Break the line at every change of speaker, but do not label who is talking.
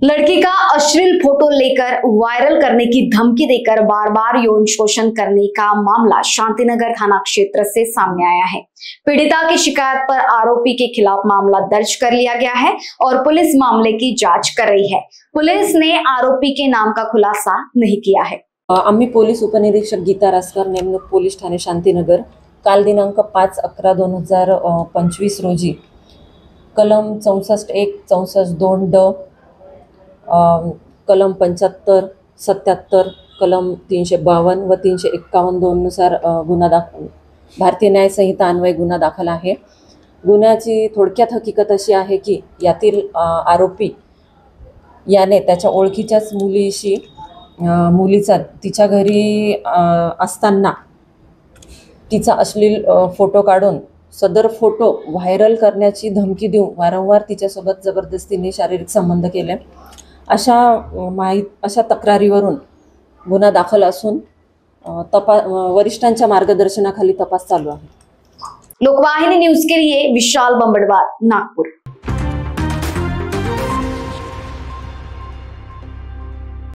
लड़की का अश्लील फोटो लेकर वायरल करने की धमकी देकर बार बार यौन शोषण करने का मामला शांतिनगर थाना क्षेत्र से सामने आया है। पीड़िता की शिकायत पर आरोपी के खिलाफ मामला दर्ज कर लिया गया है और पुलिस मामले की जांच कर रही है। पुलिस ने आरोपी के नाम का खुलासा नहीं किया है।
आम्ही पोलीस उपनिरीक्षक गीता रासकर, नेमणूक पोलीस ठाणे शांतिनगर, काल दिनांक 5/11/2025 रोजी कलम 64(1), 64(2)(ड), कलम 75, 77, कलम 352 व 351(2) नुसार भारतीय न्याय संहिता अन्वये गुन्हा दाखल आहे। गुन्ह्याची थोडक्यात हकीकत अशी आहे की यातील आरोपी याने त्याच्या ओळखीच्याच मुलीचा तिच्या घरी असताना तिचा अश्लील फोटो काढून सदर फोटो व्हायरल करण्याची धमकी देऊन वारंवार तिच्यासोबत जबरदस्तीने शारीरिक संबंध केले। अशा तक्रारीवरून गुन्हा दाखल असून वरिष्ठांच्या मार्गदर्शनाखाली तपास चालू आहे।
लोकवाहिनी न्यूज के लिए विशाल बंबड़वार, नागपुर।